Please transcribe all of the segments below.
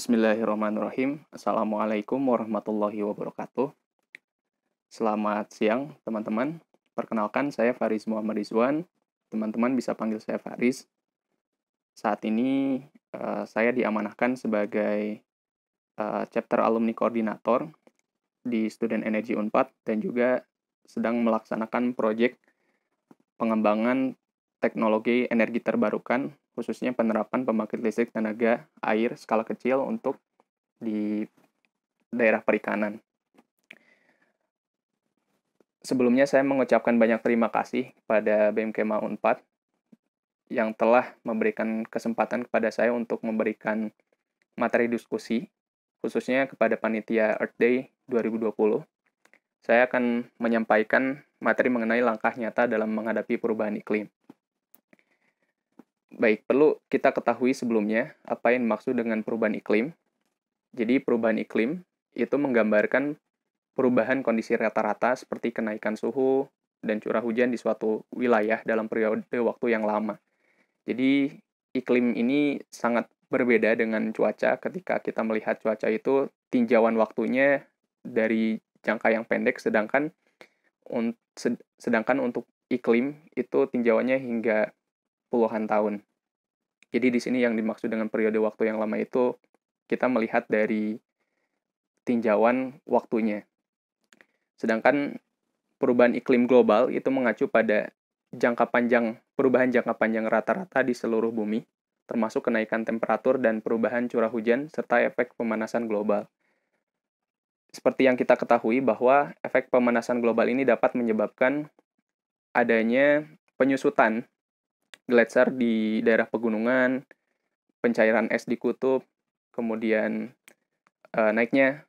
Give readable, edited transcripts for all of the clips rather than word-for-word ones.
Bismillahirrahmanirrahim. Assalamualaikum warahmatullahi wabarakatuh. Selamat siang, teman-teman. Perkenalkan, saya Faris Muhammad Rizwan. Teman-teman bisa panggil saya Faris. Saat ini saya diamanahkan sebagai chapter alumni koordinator di Student Energy Unpad dan juga sedang melaksanakan proyek pengembangan teknologi energi terbarukan, khususnya penerapan pembangkit listrik tenaga air skala kecil untuk di daerah perikanan. Sebelumnya saya mengucapkan banyak terima kasih pada BMKMA Unpad yang telah memberikan kesempatan kepada saya untuk memberikan materi diskusi, khususnya kepada panitia Earth Day 2020. Saya akan menyampaikan materi mengenai langkah nyata dalam menghadapi perubahan iklim. Baik, perlu kita ketahui sebelumnya apa yang dimaksud dengan perubahan iklim. Jadi, perubahan iklim itu menggambarkan perubahan kondisi rata-rata seperti kenaikan suhu dan curah hujan di suatu wilayah dalam periode waktu yang lama. Jadi, iklim ini sangat berbeda dengan cuaca. Ketika kita melihat cuaca itu, tinjauan waktunya dari jangka yang pendek, sedangkan untuk iklim itu tinjauannya hingga puluhan tahun. Jadi di sini yang dimaksud dengan periode waktu yang lama itu kita melihat dari tinjauan waktunya. Sedangkan perubahan iklim global itu mengacu pada perubahan jangka panjang rata-rata di seluruh bumi, termasuk kenaikan temperatur dan perubahan curah hujan serta efek pemanasan global. Seperti yang kita ketahui bahwa efek pemanasan global ini dapat menyebabkan adanya penyusutan gletser di daerah pegunungan, pencairan es di kutub, kemudian naiknya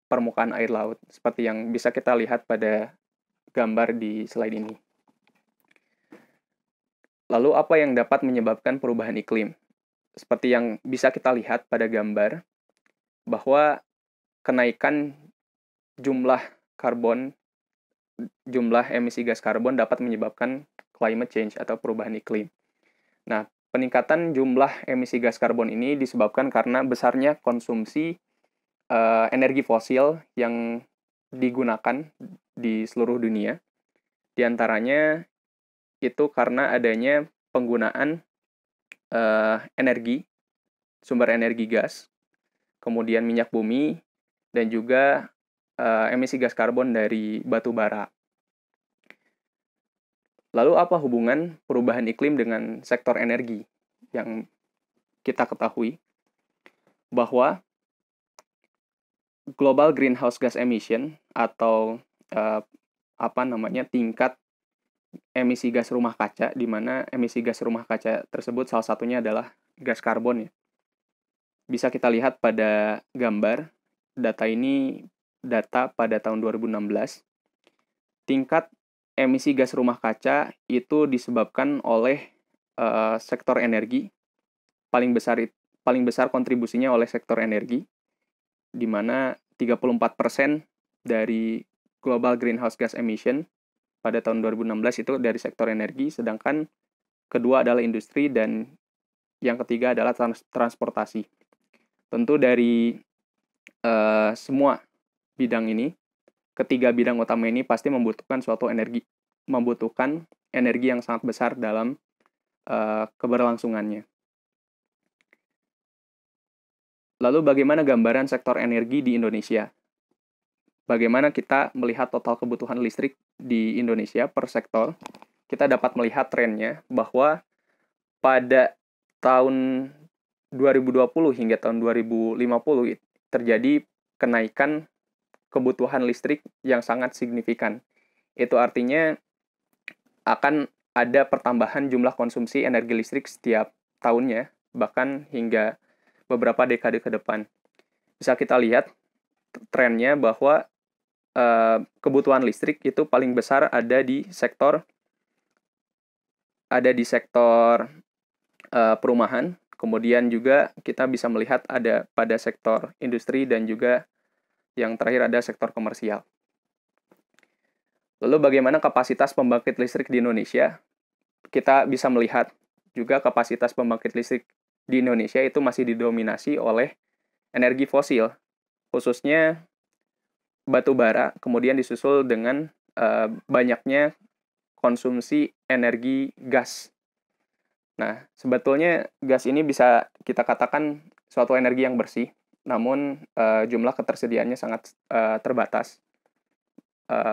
permukaan air laut, seperti yang bisa kita lihat pada gambar di slide ini. Lalu apa yang dapat menyebabkan perubahan iklim? Seperti yang bisa kita lihat pada gambar, bahwa kenaikan jumlah emisi gas karbon dapat menyebabkan climate change atau perubahan iklim. Nah, peningkatan jumlah emisi gas karbon ini disebabkan karena besarnya konsumsi energi fosil yang digunakan di seluruh dunia. Di antaranya itu karena adanya penggunaan sumber energi gas, kemudian minyak bumi, dan juga emisi gas karbon dari batu bara. Lalu apa hubungan perubahan iklim dengan sektor energi? Yang kita ketahui bahwa global greenhouse gas emission atau tingkat emisi gas rumah kaca, di mana emisi gas rumah kaca tersebut salah satunya adalah gas karbon ya. Bisa kita lihat pada gambar, data pada tahun 2016. Tingkat emisi gas rumah kaca itu disebabkan oleh sektor energi. Paling besar kontribusinya oleh sektor energi, di mana 34% dari global greenhouse gas emission pada tahun 2016 itu dari sektor energi, sedangkan kedua adalah industri dan yang ketiga adalah transportasi. Tentu dari semua bidang ini, ketiga bidang utama ini pasti membutuhkan energi yang sangat besar dalam keberlangsungannya. Lalu bagaimana gambaran sektor energi di Indonesia? Bagaimana kita melihat total kebutuhan listrik di Indonesia per sektor? Kita dapat melihat trennya bahwa pada tahun 2020 hingga tahun 2050 terjadi kenaikan kebutuhan listrik yang sangat signifikan. Itu artinya akan ada pertambahan jumlah konsumsi energi listrik setiap tahunnya, bahkan hingga beberapa dekade ke depan. Bisa kita lihat trennya bahwa kebutuhan listrik itu paling besar ada di sektor perumahan, kemudian juga kita bisa melihat ada pada sektor industri dan juga yang terakhir ada sektor komersial. Lalu bagaimana kapasitas pembangkit listrik di Indonesia? Kita bisa melihat juga kapasitas pembangkit listrik di Indonesia itu masih didominasi oleh energi fosil, khususnya batu bara, kemudian disusul dengan banyaknya konsumsi energi gas. Nah, sebetulnya gas ini bisa kita katakan suatu energi yang bersih, namun jumlah ketersediaannya sangat terbatas.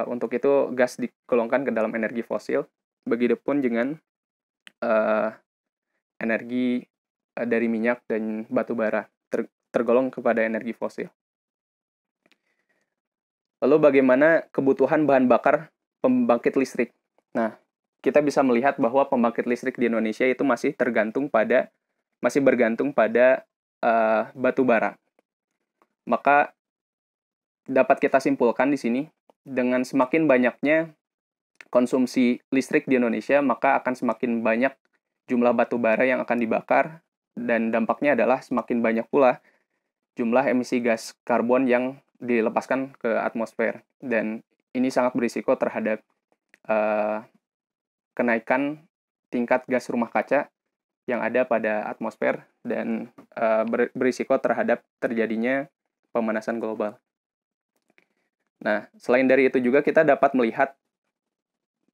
Untuk itu, gas digolongkan ke dalam energi fosil. Begitupun dengan energi dari minyak dan batu bara tergolong kepada energi fosil. Lalu bagaimana kebutuhan bahan bakar pembangkit listrik? Nah, kita bisa melihat bahwa pembangkit listrik di Indonesia itu masih bergantung pada batu bara. Maka dapat kita simpulkan di sini, dengan semakin banyaknya konsumsi listrik di Indonesia, maka akan semakin banyak jumlah batu bara yang akan dibakar, dan dampaknya adalah semakin banyak pula jumlah emisi gas karbon yang dilepaskan ke atmosfer. Dan ini sangat berisiko terhadap kenaikan tingkat gas rumah kaca yang ada pada atmosfer dan berisiko terhadap terjadinya pemanasan global. Nah, selain dari itu juga kita dapat melihat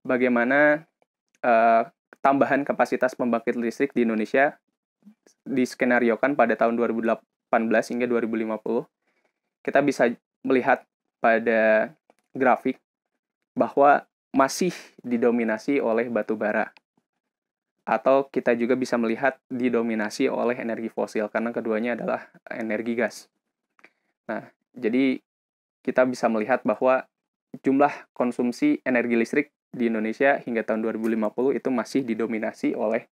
bagaimana tambahan kapasitas pembangkit listrik di Indonesia diskenariokan pada tahun 2018 hingga 2050. Kita bisa melihat pada grafik bahwa masih didominasi oleh batu bara. Atau kita juga bisa melihat didominasi oleh energi fosil, karena keduanya adalah energi gas. Nah, jadi kita bisa melihat bahwa jumlah konsumsi energi listrik di Indonesia hingga tahun 2050 itu masih didominasi oleh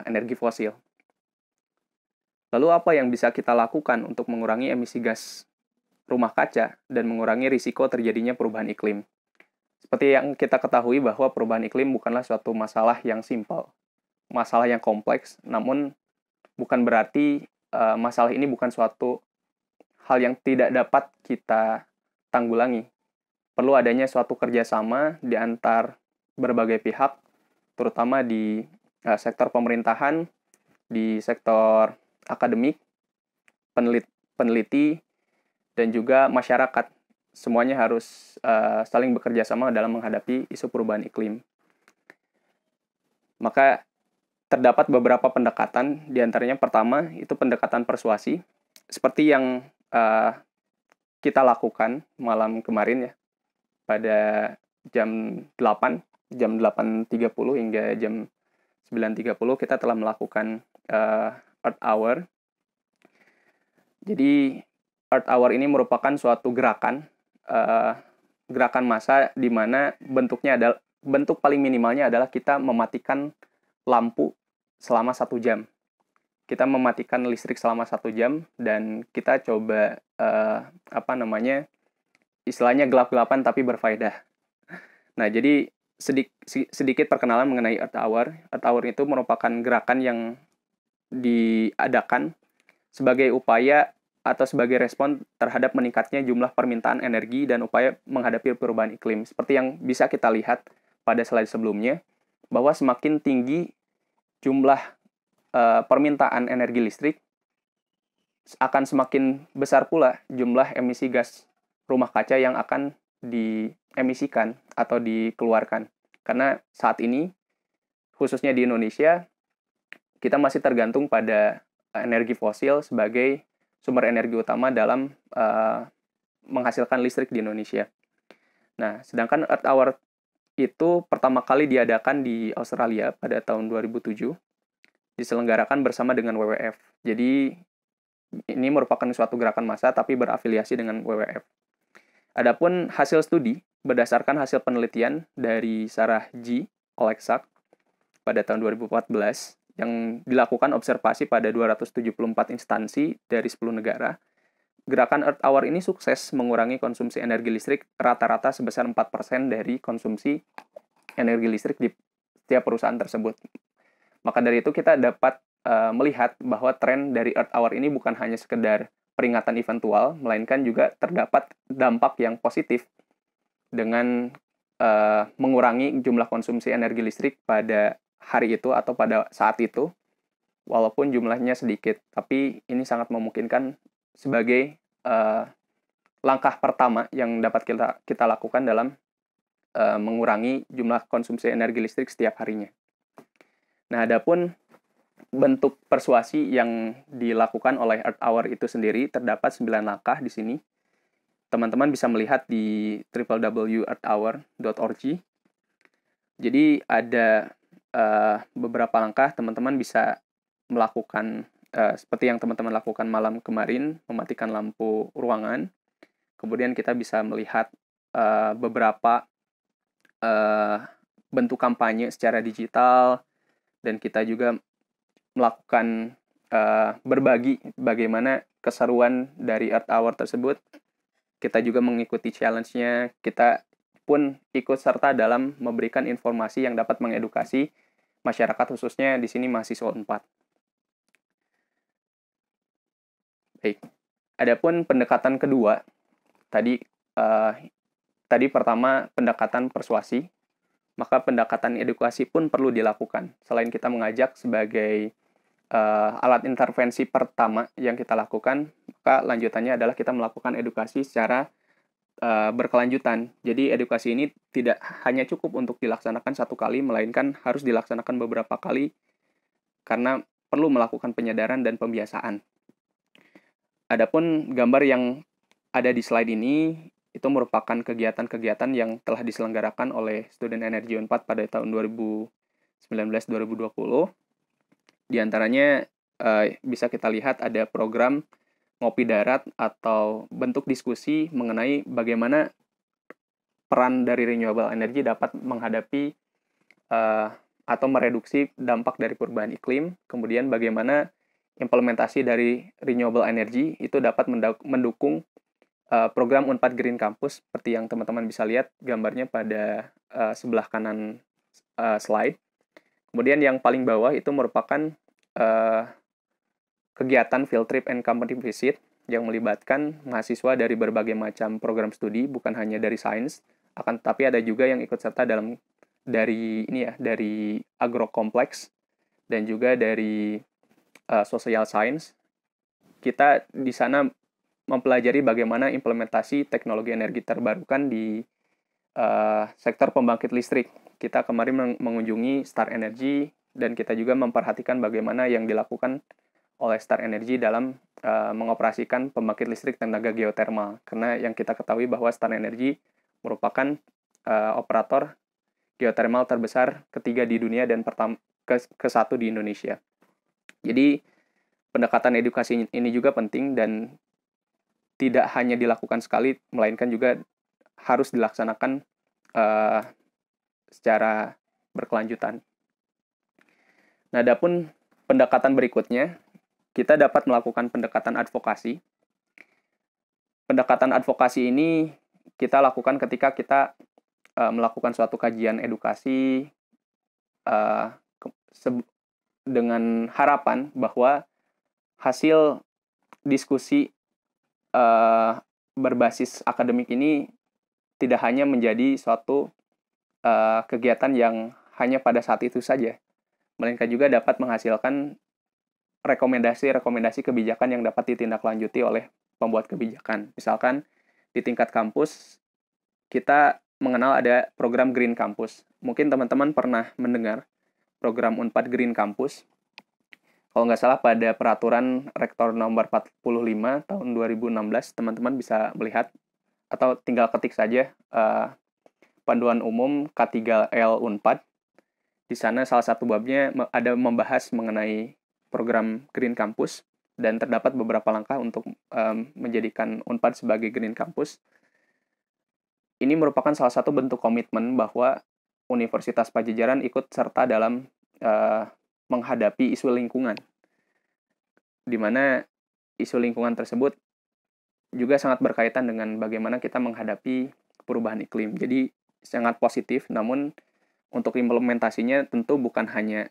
energi fosil. Lalu apa yang bisa kita lakukan untuk mengurangi emisi gas rumah kaca dan mengurangi risiko terjadinya perubahan iklim? Seperti yang kita ketahui bahwa perubahan iklim bukanlah suatu masalah yang simpel, masalah yang kompleks, namun bukan berarti masalah ini bukan suatu hal yang tidak dapat kita tanggulangi. Perlu adanya suatu kerjasama di antar berbagai pihak, terutama di sektor pemerintahan, di sektor akademik, peneliti, dan juga masyarakat. Semuanya harus saling bekerja sama dalam menghadapi isu perubahan iklim. Maka terdapat beberapa pendekatan, di antaranya pertama itu pendekatan persuasi, seperti yang kita lakukan malam kemarin ya, pada jam 8.30 hingga jam 9.30 kita telah melakukan Earth Hour. Jadi Earth Hour ini merupakan suatu gerakan massa di mana bentuk paling minimalnya adalah kita mematikan lampu selama 1 jam. Kita mematikan listrik selama 1 jam dan kita coba istilahnya gelap-gelapan tapi berfaedah. Nah, jadi sedikit perkenalan mengenai Earth Hour. Earth Hour itu merupakan gerakan yang diadakan sebagai upaya atau sebagai respon terhadap meningkatnya jumlah permintaan energi dan upaya menghadapi perubahan iklim. Seperti yang bisa kita lihat pada slide sebelumnya, bahwa semakin tinggi jumlah permintaan energi listrik, akan semakin besar pula jumlah emisi gas rumah kaca yang akan diemisikan atau dikeluarkan. Karena saat ini, khususnya di Indonesia, kita masih tergantung pada energi fosil sebagai sumber energi utama dalam menghasilkan listrik di Indonesia. Nah, sedangkan Earth Hour itu pertama kali diadakan di Australia pada tahun 2007, diselenggarakan bersama dengan WWF. Jadi, ini merupakan suatu gerakan massa tapi berafiliasi dengan WWF. Adapun hasil studi berdasarkan hasil penelitian dari Sarah G. Oleksak pada tahun 2014 yang dilakukan observasi pada 274 instansi dari 10 negara. Gerakan Earth Hour ini sukses mengurangi konsumsi energi listrik rata-rata sebesar 4% dari konsumsi energi listrik di setiap perusahaan tersebut. Maka dari itu kita dapat melihat bahwa tren dari Earth Hour ini bukan hanya sekedar peringatan eventual, melainkan juga terdapat dampak yang positif dengan mengurangi jumlah konsumsi energi listrik pada hari itu atau pada saat itu. walaupun jumlahnya sedikit, tapi ini sangat memungkinkan sebagai langkah pertama yang dapat kita lakukan dalam mengurangi jumlah konsumsi energi listrik setiap harinya. Nah, adapun bentuk persuasi yang dilakukan oleh Earth Hour itu sendiri terdapat 9 langkah di sini. Teman-teman bisa melihat di www.earthhour.org. Jadi ada beberapa langkah teman-teman bisa melakukan seperti yang teman-teman lakukan malam kemarin, mematikan lampu ruangan. Kemudian kita bisa melihat beberapa bentuk kampanye secara digital, dan kita juga melakukan berbagi bagaimana keseruan dari Earth Hour tersebut. Kita juga mengikuti challenge-nya, kita pun ikut serta dalam memberikan informasi yang dapat mengedukasi masyarakat, khususnya di sini mahasiswa Unpad. Baik, adapun pendekatan kedua, tadi pertama pendekatan persuasi, maka pendekatan edukasi pun perlu dilakukan. Selain kita mengajak sebagai alat intervensi pertama yang kita lakukan, maka lanjutannya adalah kita melakukan edukasi secara berkelanjutan. Jadi edukasi ini tidak hanya cukup untuk dilaksanakan satu kali, melainkan harus dilaksanakan beberapa kali karena perlu melakukan penyadaran dan pembiasaan. Adapun gambar yang ada di slide ini itu merupakan kegiatan-kegiatan yang telah diselenggarakan oleh Student Energy Unpad pada tahun 2019-2020. Di antaranya bisa kita lihat ada program Ngopi Darat atau bentuk diskusi mengenai bagaimana peran dari renewable energy dapat menghadapi atau mereduksi dampak dari perubahan iklim. Kemudian bagaimana implementasi dari renewable energy itu dapat mendukung program Unpad Green Campus, seperti yang teman-teman bisa lihat gambarnya pada sebelah kanan slide. Kemudian yang paling bawah itu merupakan kegiatan field trip and company visit yang melibatkan mahasiswa dari berbagai macam program studi, bukan hanya dari sains, tapi ada juga yang ikut serta dari agrokompleks dan juga dari social science. Kita di sana mempelajari bagaimana implementasi teknologi energi terbarukan di sektor pembangkit listrik. Kita kemarin mengunjungi Star Energy dan kita juga memperhatikan bagaimana yang dilakukan oleh Star Energy dalam mengoperasikan pembangkit listrik tenaga geotermal. Karena yang kita ketahui bahwa Star Energy merupakan operator geotermal terbesar ketiga di dunia dan ke-1 di Indonesia. Jadi pendekatan edukasi ini juga penting dan tidak hanya dilakukan sekali, melainkan juga harus dilaksanakan secara berkelanjutan. Nah, adapun pendekatan berikutnya, kita dapat melakukan pendekatan advokasi. Pendekatan advokasi ini kita lakukan ketika kita melakukan suatu kajian edukasi dengan harapan bahwa hasil diskusi berbasis akademik ini tidak hanya menjadi suatu kegiatan yang hanya pada saat itu saja, melainkan juga dapat menghasilkan rekomendasi-rekomendasi kebijakan yang dapat ditindaklanjuti oleh pembuat kebijakan. Misalkan di tingkat kampus, kita mengenal ada program Green Campus. Mungkin teman-teman pernah mendengar program Unpad Green Campus. Kalau nggak salah pada peraturan Rektor nomor 45 tahun 2016, teman-teman bisa melihat atau tinggal ketik saja panduan umum K3L Unpad. Di sana salah satu babnya ada membahas mengenai program Green Campus dan terdapat beberapa langkah untuk menjadikan Unpad sebagai Green Campus. Ini merupakan salah satu bentuk komitmen bahwa Universitas Padjadjaran ikut serta dalam menghadapi isu lingkungan, di mana isu lingkungan tersebut juga sangat berkaitan dengan bagaimana kita menghadapi perubahan iklim. Jadi sangat positif, namun untuk implementasinya tentu bukan hanya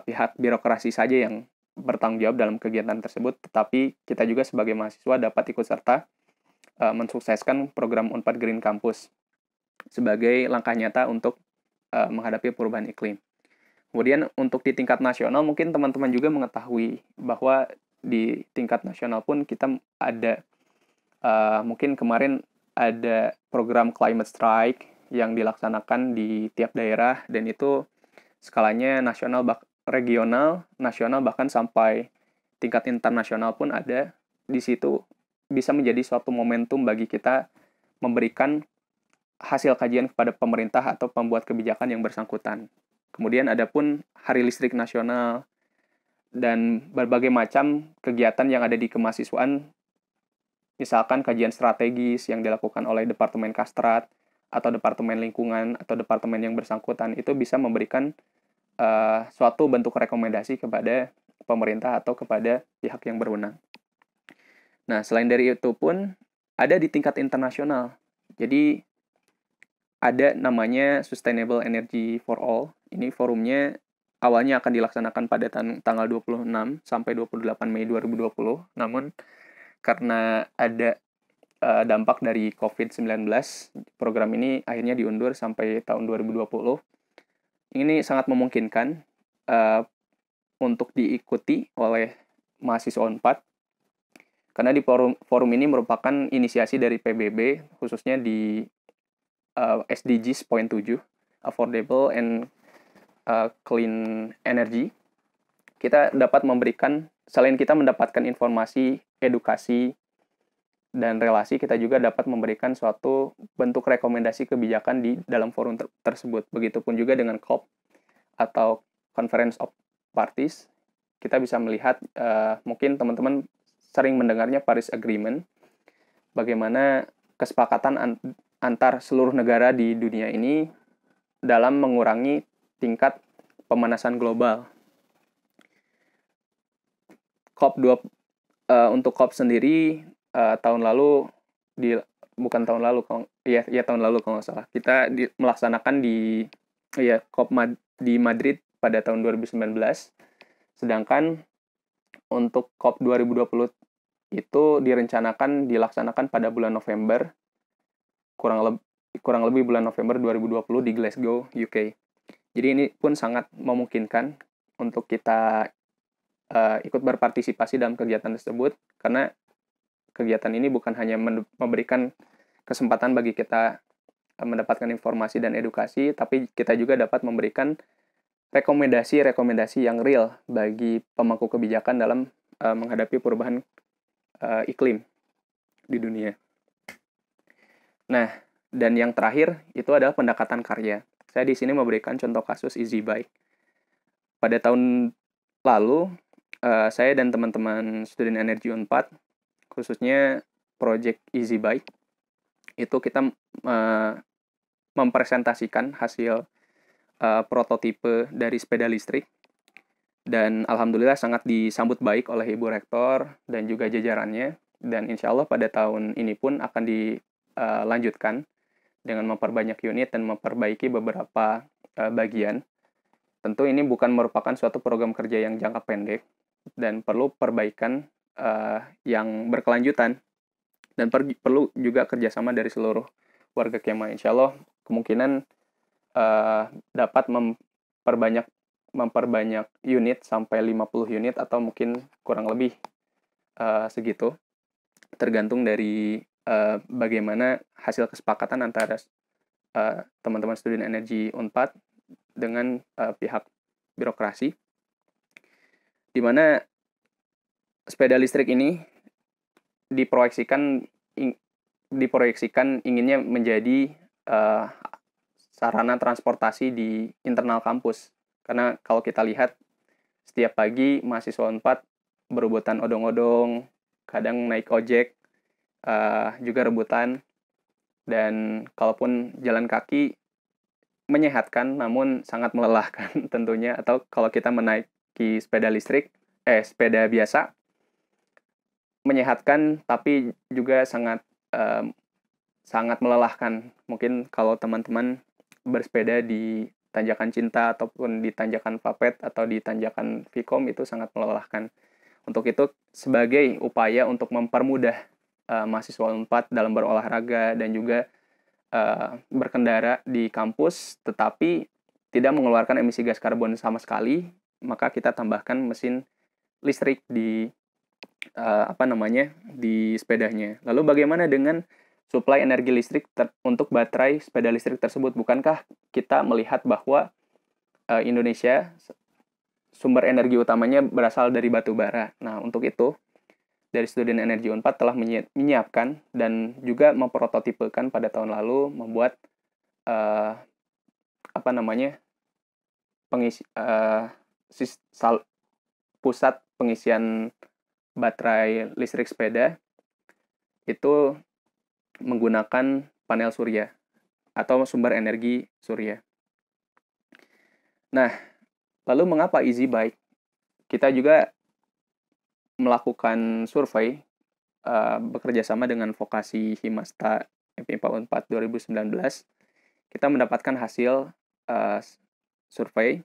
pihak birokrasi saja yang bertanggung jawab dalam kegiatan tersebut, tetapi kita juga sebagai mahasiswa dapat ikut serta mensukseskan program Unpad Green Campus sebagai langkah nyata untuk menghadapi perubahan iklim. Kemudian untuk di tingkat nasional mungkin teman-teman juga mengetahui bahwa di tingkat nasional pun kita ada mungkin kemarin ada program climate strike yang dilaksanakan di tiap daerah, dan itu skalanya nasional, regional, nasional, bahkan sampai tingkat internasional pun ada. Di situ bisa menjadi suatu momentum bagi kita memberikan hasil kajian kepada pemerintah atau pembuat kebijakan yang bersangkutan. Kemudian ada pun Hari Listrik Nasional dan berbagai macam kegiatan yang ada di kemahasiswaan, misalkan kajian strategis yang dilakukan oleh Departemen Kastrat atau Departemen Lingkungan atau Departemen yang bersangkutan, itu bisa memberikan suatu bentuk rekomendasi kepada pemerintah atau kepada pihak yang berwenang. Nah, selain dari itu pun ada di tingkat internasional. Jadi ada namanya Sustainable Energy for All. Ini forumnya awalnya akan dilaksanakan pada tanggal 26 sampai 28 Mei 2020. Namun karena ada dampak dari COVID-19, program ini akhirnya diundur sampai tahun 2020. Ini sangat memungkinkan untuk diikuti oleh mahasiswa Unpad, karena di forum ini merupakan inisiasi dari PBB, khususnya di SDGs Point 7, Affordable and Clean Energy. Kita dapat memberikan, selain kita mendapatkan informasi, edukasi, dan relasi, kita juga dapat memberikan suatu bentuk rekomendasi kebijakan di dalam forum tersebut. Begitupun juga dengan COP atau Conference of Parties. Kita bisa melihat, mungkin teman-teman sering mendengarnya Paris Agreement, bagaimana kesepakatan antar seluruh negara di dunia ini dalam mengurangi tingkat pemanasan global. Untuk COP sendiri tahun lalu tahun lalu kalau nggak salah, kita melaksanakan di COP di Madrid pada tahun 2019. Sedangkan untuk COP 2020 itu direncanakan dilaksanakan pada bulan November, kurang lebih bulan November 2020 di Glasgow, UK. Jadi ini pun sangat memungkinkan untuk kita ikut berpartisipasi dalam kegiatan tersebut, karena kegiatan ini bukan hanya memberikan kesempatan bagi kita mendapatkan informasi dan edukasi, tapi kita juga dapat memberikan rekomendasi-rekomendasi yang real bagi pemangku kebijakan dalam menghadapi perubahan iklim di dunia. Nah, dan yang terakhir itu adalah pendekatan karya. Saya di sini memberikan contoh kasus Easy Bike. Pada tahun lalu, saya dan teman-teman student energy Unpad, khususnya project Easy Bike, itu kita mempresentasikan hasil prototipe dari sepeda listrik, dan alhamdulillah sangat disambut baik oleh Ibu Rektor dan juga jajarannya, dan insya Allah pada tahun ini pun akan dilanjutkan dengan memperbanyak unit dan memperbaiki beberapa bagian. Tentu ini bukan merupakan suatu program kerja yang jangka pendek dan perlu perbaikan yang berkelanjutan, dan perlu juga kerjasama dari seluruh warga Kemah. Insya Allah kemungkinan dapat memperbanyak unit sampai 50 unit atau mungkin kurang lebih segitu, tergantung dari bagaimana hasil kesepakatan antara teman-teman student energy Unpad dengan pihak birokrasi, di mana sepeda listrik ini diproyeksikan inginnya menjadi sarana transportasi di internal kampus. Karena kalau kita lihat, setiap pagi mahasiswa Unpad berebutan odong-odong, kadang naik ojek, juga rebutan, dan kalaupun jalan kaki menyehatkan namun sangat melelahkan tentunya. Atau kalau kita menaiki sepeda biasa, menyehatkan tapi juga sangat melelahkan. Mungkin kalau teman-teman bersepeda di tanjakan Cinta ataupun di tanjakan Papet atau di tanjakan Vkom, itu sangat melelahkan. Untuk itu, sebagai upaya untuk mempermudah mahasiswa Unpad dalam berolahraga dan juga berkendara di kampus, tetapi tidak mengeluarkan emisi gas karbon sama sekali, maka kita tambahkan mesin listrik di di sepedanya. Lalu bagaimana dengan suplai energi listrik untuk baterai sepeda listrik tersebut? Bukankah kita melihat bahwa Indonesia sumber energi utamanya berasal dari batu bara. Nah, untuk itu dari Student Energy Unpad telah menyiapkan dan juga memprototipekan pada tahun lalu membuat uh, pengisi pusat pengisian baterai listrik sepeda itu menggunakan panel surya atau sumber energi surya. Nah, lalu mengapa Easy Bike? Kita juga melakukan survei bekerja sama dengan Vokasi Himasta MP4 Unpad 2019. Kita mendapatkan hasil survei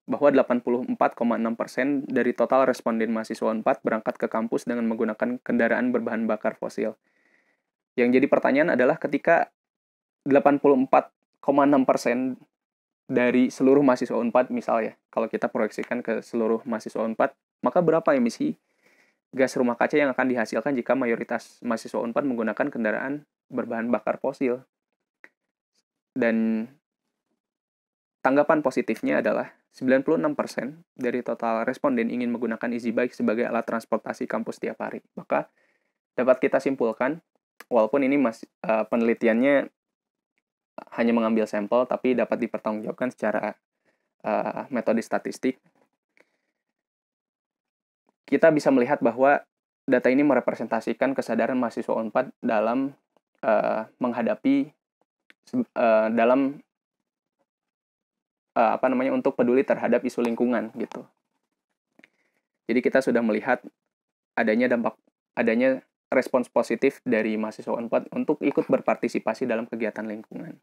bahwa 84,6% dari total responden mahasiswa Unpad berangkat ke kampus dengan menggunakan kendaraan berbahan bakar fosil. Yang jadi pertanyaan adalah ketika 84,6% dari seluruh mahasiswa Unpad misalnya, kalau kita proyeksikan ke seluruh mahasiswa Unpad, maka berapa emisi gas rumah kaca yang akan dihasilkan jika mayoritas mahasiswa Unpad menggunakan kendaraan berbahan bakar fosil? Dan tanggapan positifnya adalah 96% dari total responden ingin menggunakan Easy Bike sebagai alat transportasi kampus setiap hari. Maka dapat kita simpulkan, walaupun ini penelitiannya hanya mengambil sampel, tapi dapat dipertanggungjawabkan secara metode statistik. Kita bisa melihat bahwa data ini merepresentasikan kesadaran mahasiswa Unpad dalam menghadapi untuk peduli terhadap isu lingkungan gitu. Jadi kita sudah melihat adanya respons positif dari mahasiswa Unpad untuk ikut berpartisipasi dalam kegiatan lingkungan.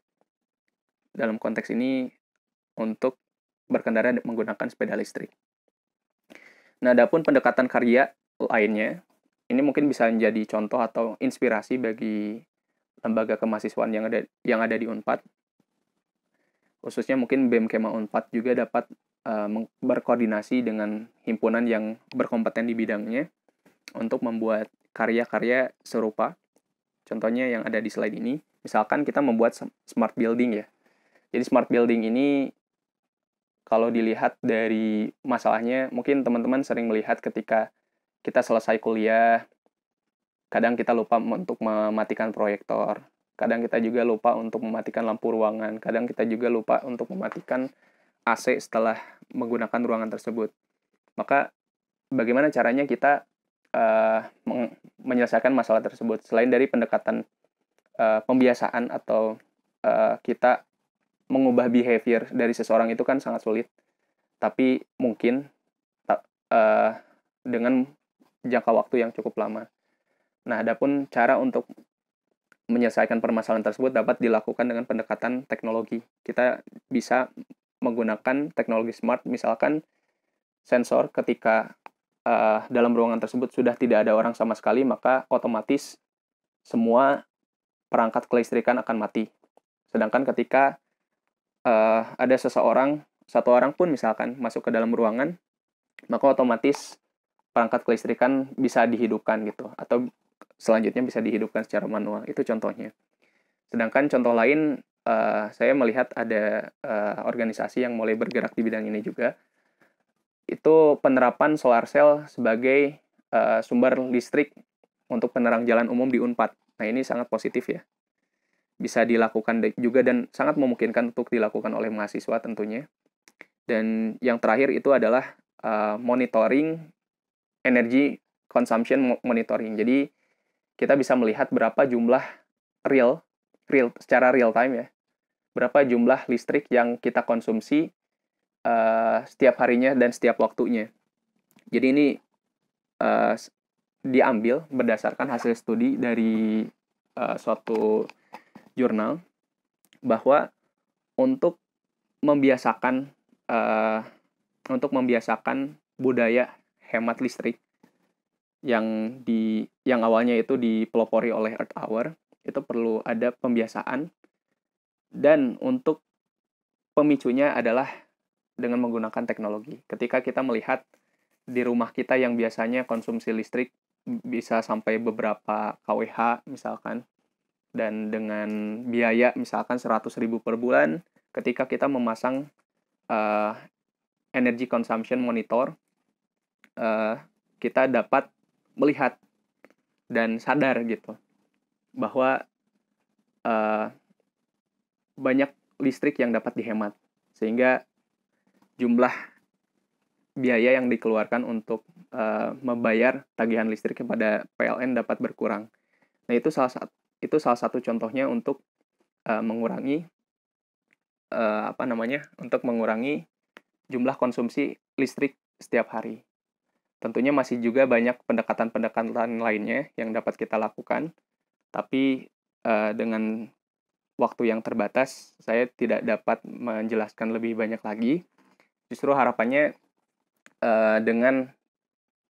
Dalam konteks ini untuk berkendara menggunakan sepeda listrik. Nah, adapun pendekatan karya lainnya, ini mungkin bisa menjadi contoh atau inspirasi bagi lembaga kemahasiswaan yang ada di Unpad. Khususnya mungkin BEM Kema Unpad juga dapat berkoordinasi dengan himpunan yang berkompeten di bidangnya untuk membuat karya-karya serupa. Contohnya yang ada di slide ini, misalkan kita membuat smart building ya. Jadi smart building ini kalau dilihat dari masalahnya, mungkin teman-teman sering melihat ketika kita selesai kuliah, kadang kita lupa untuk mematikan proyektor. Kadang kita juga lupa untuk mematikan lampu ruangan. Kadang kita juga lupa untuk mematikan AC setelah menggunakan ruangan tersebut. Maka bagaimana caranya kita menyelesaikan masalah tersebut? Selain dari pendekatan pembiasaan atau kita mengubah behavior dari seseorang itu kan sangat sulit. Tapi mungkin dengan jangka waktu yang cukup lama. Nah, adapun cara untuk menyelesaikan permasalahan tersebut dapat dilakukan dengan pendekatan teknologi. Kita bisa menggunakan teknologi smart, misalkan sensor ketika dalam ruangan tersebut sudah tidak ada orang sama sekali, maka otomatis semua perangkat kelistrikan akan mati. Sedangkan ketika ada satu orang pun misalkan masuk ke dalam ruangan, maka otomatis perangkat kelistrikan bisa dihidupkan gitu, atau selanjutnya bisa dihidupkan secara manual. Itu contohnya. Sedangkan contoh lain, saya melihat ada organisasi yang mulai bergerak di bidang ini juga. Itu penerapan solar cell sebagai sumber listrik untuk penerang jalan umum di Unpad. Nah, ini sangat positif ya. Bisa dilakukan juga dan sangat memungkinkan untuk dilakukan oleh mahasiswa tentunya. Dan yang terakhir itu adalah monitoring energy consumption monitoring. Jadi kita bisa melihat berapa jumlah secara real time ya, berapa jumlah listrik yang kita konsumsi setiap harinya dan setiap waktunya. Jadi ini diambil berdasarkan hasil studi dari suatu jurnal bahwa untuk membiasakan budaya hemat listrik yang awalnya itu dipelopori oleh Earth Hour, itu perlu ada pembiasaan. Dan untuk pemicunya adalah dengan menggunakan teknologi. Ketika kita melihat di rumah kita yang biasanya konsumsi listrik bisa sampai beberapa kWh misalkan, dan dengan biaya misalkan 100.000 per bulan, ketika kita memasang energy consumption monitor, kita dapat melihat dan sadar gitu bahwa banyak listrik yang dapat dihemat, sehingga jumlah biaya yang dikeluarkan untuk membayar tagihan listrik kepada PLN dapat berkurang. Nah, itu salah satu contohnya untuk mengurangi untuk mengurangi jumlah konsumsi listrik setiap hari. Tentunya masih juga banyak pendekatan-pendekatan lainnya yang dapat kita lakukan, tapi dengan waktu yang terbatas, saya tidak dapat menjelaskan lebih banyak lagi. Justru harapannya dengan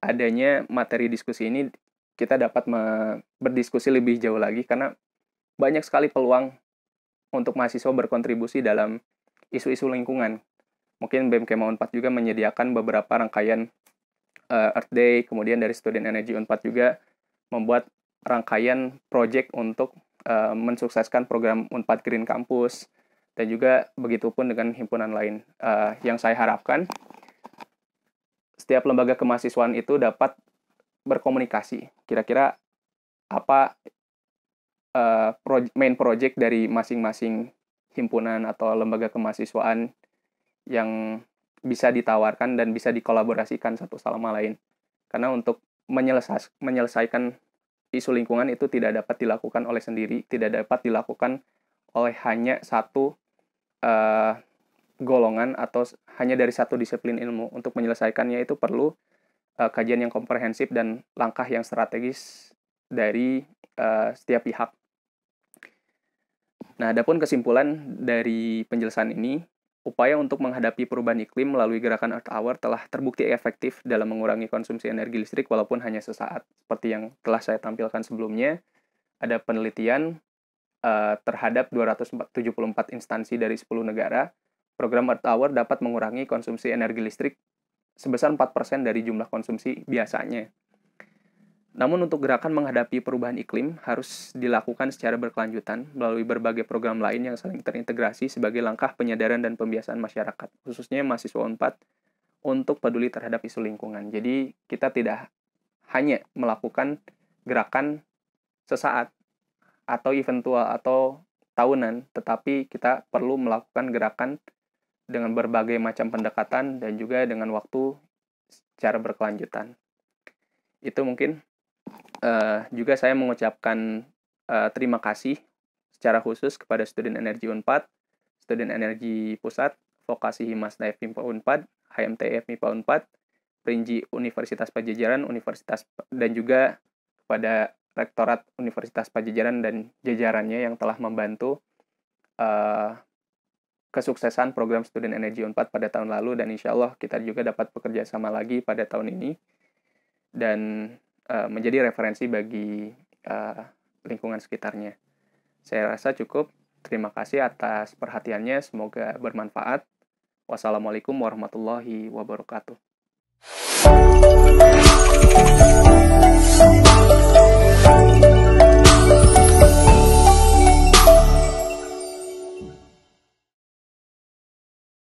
adanya materi diskusi ini, kita dapat berdiskusi lebih jauh lagi, karena banyak sekali peluang untuk mahasiswa berkontribusi dalam isu-isu lingkungan. Mungkin BMKM Unpad juga menyediakan beberapa rangkaian Earth Day, kemudian dari Student Energy Unpad juga membuat rangkaian project untuk mensukseskan program Unpad Green Campus, dan juga begitupun dengan himpunan lain. Yang saya harapkan, setiap lembaga kemahasiswaan itu dapat berkomunikasi. Kira-kira apa main project dari masing-masing himpunan atau lembaga kemahasiswaan yang bisa ditawarkan dan bisa dikolaborasikan satu sama lain. Karena untuk menyelesaikan isu lingkungan itu tidak dapat dilakukan oleh sendiri, tidak dapat dilakukan oleh hanya satu golongan atau hanya dari satu disiplin ilmu. Untuk menyelesaikannya itu perlu kajian yang komprehensif dan langkah yang strategis dari setiap pihak. Nah, adapun kesimpulan dari penjelasan ini, upaya untuk menghadapi perubahan iklim melalui gerakan Earth Hour telah terbukti efektif dalam mengurangi konsumsi energi listrik walaupun hanya sesaat. Seperti yang telah saya tampilkan sebelumnya, ada penelitian terhadap 274 instansi dari 10 negara. Program Earth Hour dapat mengurangi konsumsi energi listrik sebesar 4% dari jumlah konsumsi biasanya. Namun untuk gerakan menghadapi perubahan iklim harus dilakukan secara berkelanjutan melalui berbagai program lain yang saling terintegrasi sebagai langkah penyadaran dan pembiasaan masyarakat, khususnya mahasiswa Unpad, untuk peduli terhadap isu lingkungan. Jadi kita tidak hanya melakukan gerakan sesaat atau eventual atau tahunan, tetapi kita perlu melakukan gerakan dengan berbagai macam pendekatan dan juga dengan waktu secara berkelanjutan. Itu mungkin. Juga saya mengucapkan terima kasih secara khusus kepada Student Energy Unpad, Student Energy Pusat, Vokasi Himasda FMIPA Unpad, HMT FMIPA Unpad, Perinji Universitas Pajajaran, dan juga kepada Rektorat Universitas Pajajaran dan jajarannya yang telah membantu kesuksesan program Student Energy Unpad pada tahun lalu, dan insya Allah kita juga dapat bekerja sama lagi pada tahun ini dan menjadi referensi bagi lingkungan sekitarnya. Saya rasa cukup. Terima kasih atas perhatiannya. Semoga bermanfaat. Wassalamualaikum warahmatullahi wabarakatuh.